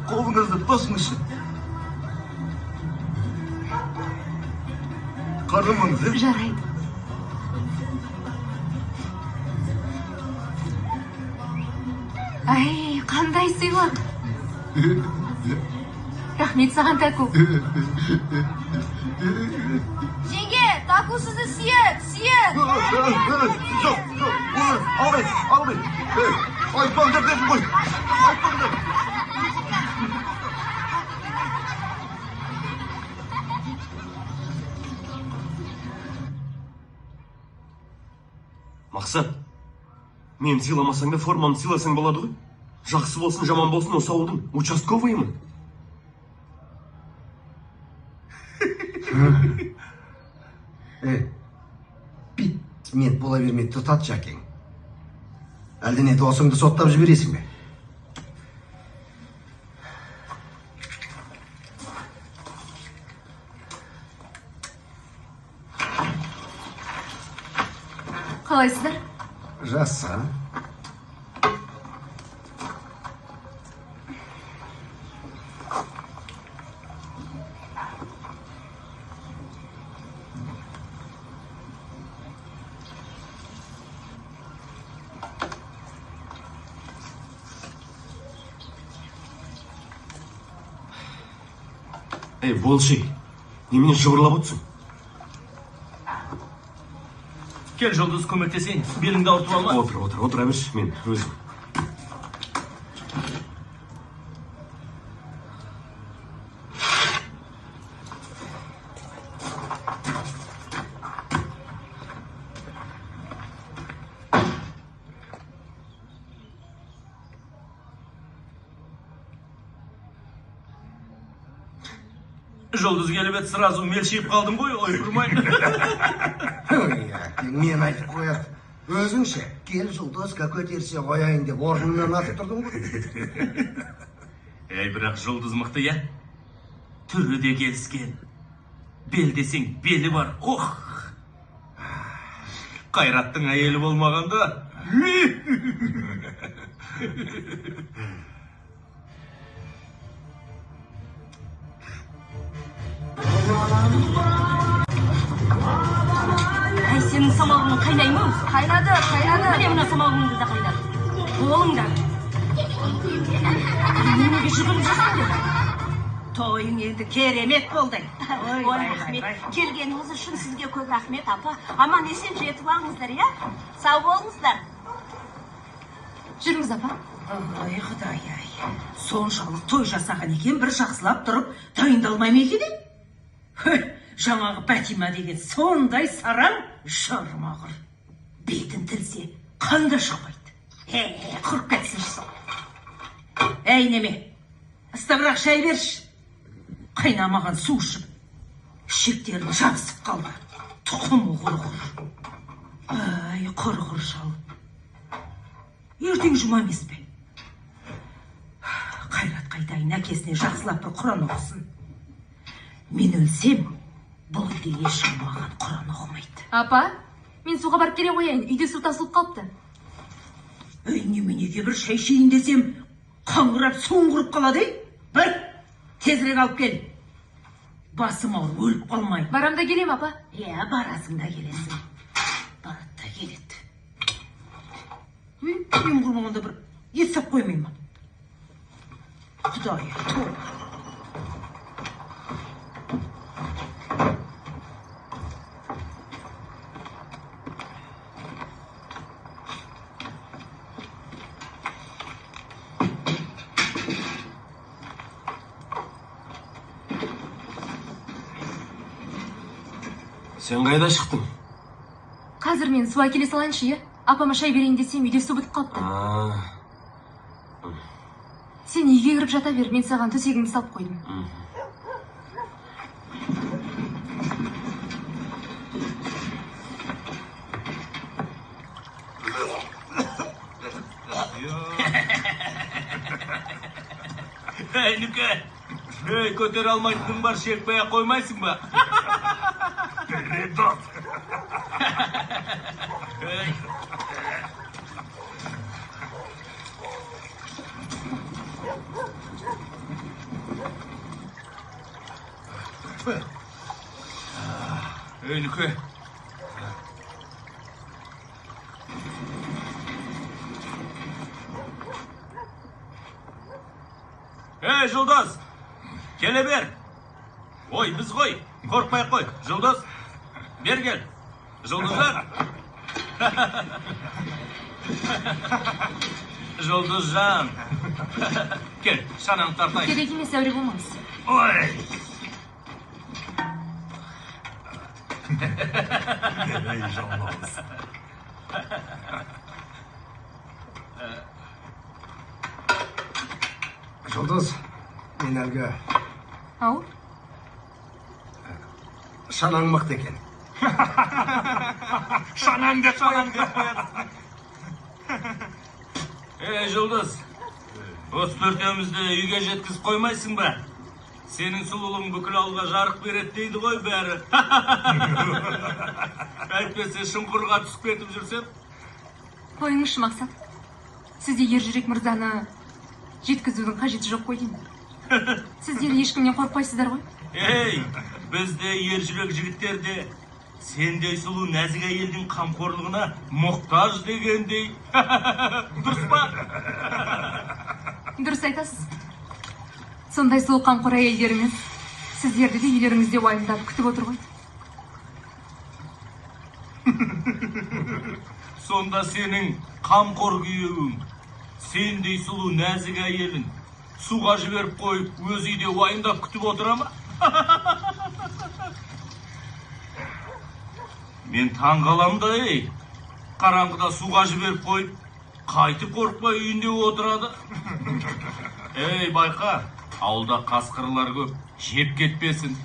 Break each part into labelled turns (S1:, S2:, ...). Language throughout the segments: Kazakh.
S1: Kolunuzda basmışsın. Karımanızı.
S2: Жарайды. Ай, қандай сыйлық. Рахмет саған, Таку.
S3: Жеңге, Таку сізді сүйет.
S1: Жоқ, алмай. Айтпаңдар дедім ғой. Айтпаңдар.
S4: Мақсат, мен сыйламасаң да форманы сыйласаң болады ғой. Жақсы болсын, жаман болсын, осы ауылдың участковыймын.
S5: Бит мен бола бермей тұтат жәкең. Әлдене досыңды соттап жібересің бе?
S2: Қалайсыздар?
S5: Жақсы.
S4: Ей, болши, немене жыбырлап отырсың?
S6: Кел, Жұлдыз, көмектесейін. Беліңді ауыртып алма.
S4: Отыра берші, мен өзім.
S6: Жұлдыз келіп еді, сразу мелшиіп қалдым ғой, ойпырмай.
S5: Мен айтып қояды. Өзіңше, кел Жұлдызға көтерсе қояйын деп орнымнан атып тұрдың ғой.
S6: Ей, бірақ Жұлдыз мықты, я? Түрі де келіскен. Бел десең, белі бар. Ох! Қайраттың әйелі болмағанда.
S3: Ай, сенің самауының қайнай ма? Қайнады. Міне мына самауыңды да қайнады. Болыңдар. Неге жүгіріп жүрсің деді? Тойың енді керемет болды. Ой, рахмет. Келгеніңіз үшін сізге көп рахмет, апа. Аман есен жетіп алыңыздар, я? Сау болыңыздар.
S2: Жүріңіз, апа.
S7: Ай, Құдай, ай. Соншалық той жасаған екен, бір жақсылап тұрып, дайындалмай ма екен? Жаңағы Бәтима деген сондай сараң жармағыр. Бетін тілсе, қанда шықпайды. Құрып кетсінші. Әй, неме, ыстығырақ шай берші. Қайнамаған су ішіп, ішектерін жабысып қалды. Тұқымы құрғыр. Ай, құрғыр шал. Ертең жұма емес пе? Қайрат қайтайын, әкесіне жақсылап бір Құран оқысын. Мен өлсем, бұл үйде ешкім маған Құран оқымайды.
S2: Апа, мен суға барып келе қояйын, үйде су тасылып қалыпты.
S7: Ей, неменеге бір шай ішейін десем, қаңғырап суың құрып қалады, бір, тезірек алып кел. Басым ауыр, өліп қалмай.
S2: Барам да келем, апа.
S7: Барасың да келесің. Барады да келеді. Мен құрмағанда бір естіп қоймай ма? Құдай, тұр.
S4: Сен қайда шықтың?
S2: Қазір мен су әкеле салайыншы, е? Апама шай берейін десем, үйде су бітіп қалыпты. Сен үйге кіріп жата бер, мен саған төсегіңді салып қойдым.
S6: Ей, Нүке, көтер алмайтының бар, шекпей-ақ қоймайсың ба?
S1: Передат.
S6: Öynükü. Жұлдыз! Келе бер! Ой, біз ғой! Korkmay koy! Жұлдыз! Бер кел! Жұлдызжан! Жұлдызжан! Кел, шанаң тартайын.
S2: Керек емес, әуре болмаңыз.
S6: Ой!
S5: Жұлдыз, мен әлгі
S2: Ау?
S5: шанаң мықты екен.
S6: Шанаң деп қояды. Жұлдыз, осы төртеумізді үйге жеткізіп қоймайсың ба? Сенің сұлулығың бүкіл ауылға жарық береді дейді ғой бәрі. Әйтпесе шұңқырға түсіп кетіп жүрсем.
S2: Қойыңызшы, Мақсат. Сізде ержүрек мырзаны жеткізудің қажеті жоқ қой деймін. Сіздер ешкімнен қорықпайсыздар ғой?
S6: Ей, бізде ержүрек жігіттерде сендей сұлу нәзік әйелдің қамқорлығына мұқтаж дегендей. Дұрыс па?
S2: Дұрыс айтасыз. Сондай сұлу қамқор әйелдеріңіз сіздерді де үйлеріңізде уайымдап күтіп отыр ғой.
S6: Сонда сенің қамқор күйеуің, сендей сұлу нәзік әйелін суға жіберіп қойып, өз үйде уайымдап күтіп отыра ма? Мен таң қалам да, қараңғыда суға жіберіп қойып, қайтып қорықпай үйінде отырады. Ей, байқа, ауылда қасқырлар көп, жеп кетпесін.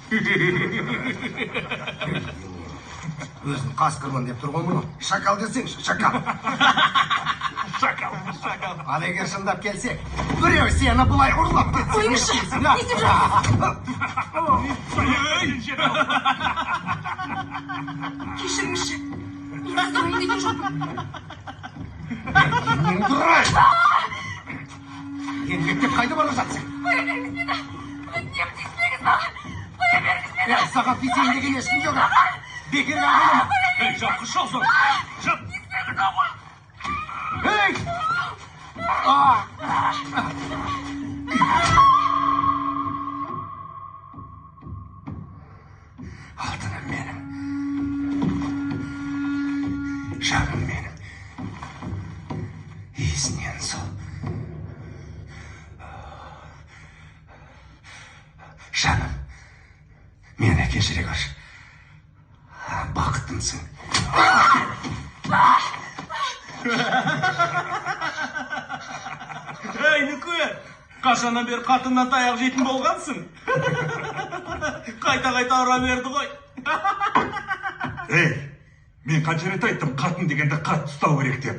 S5: Өзін қасқырмын деп тұр ғой мұны. Шакал десеңші, шакал.
S6: Шакал.
S5: Ал егер шындап келсек, біреу сені бұлай ұрлап кетсе.
S2: Қойыңызшы, не істеп Кешіріңізші, мен сұрайын деген жоқпын.
S5: Мен тұрай! Еңбектеп қайда бара жатсың?
S2: Қоя беріңіз мені, өтінемін тиіспеңіз маған. Қоя беріңіз мені.
S5: Саған тиісейін деген ешкім жоқ. Бекер қалғанымын.
S6: Ей, жапқыш алсын. Жап.
S5: Ей! Алтыным менің. Жаным менің. Иісінен сол. Жаным, мені кешіре көрші. Бақыттымсың.
S6: Ей, Нүке, қашаннан бері қатыннан таяқ жейтін болғансың? Қайта-қайта ұра берді ғой.
S8: Ей, мен қанша рет айттым қатын дегенді қатты ұстау керек деп.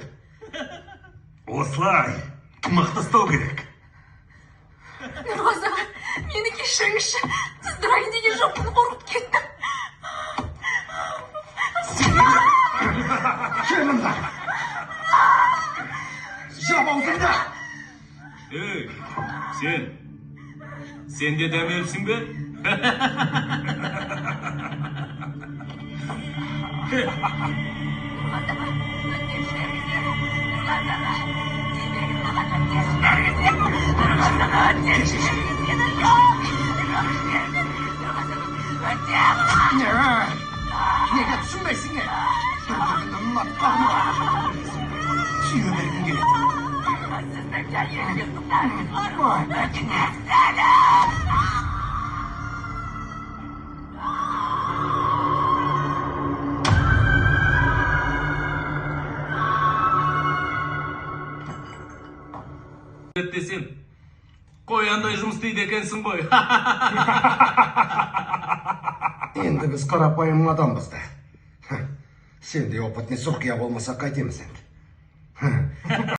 S8: Осылай, мықты ұстау керек.
S2: Нұрғазы, мені кешіріңізші. Сізді ұрайын деген жоқпын, қорқып кеттім.
S5: Жанымда! Жап аузыңда!
S6: Ей, сен де дәмелісің бе?
S5: Неге түсінбейсің е? Бір-біріңді ұнатқаным бар. Сүйе бергім келеді.
S6: Десем, қояндай жұмыс істейді екенсің ғой.
S5: Енді біз қарапайым адамбыз да. Сендей опытный сұрқия болмаса қайтеміз енді.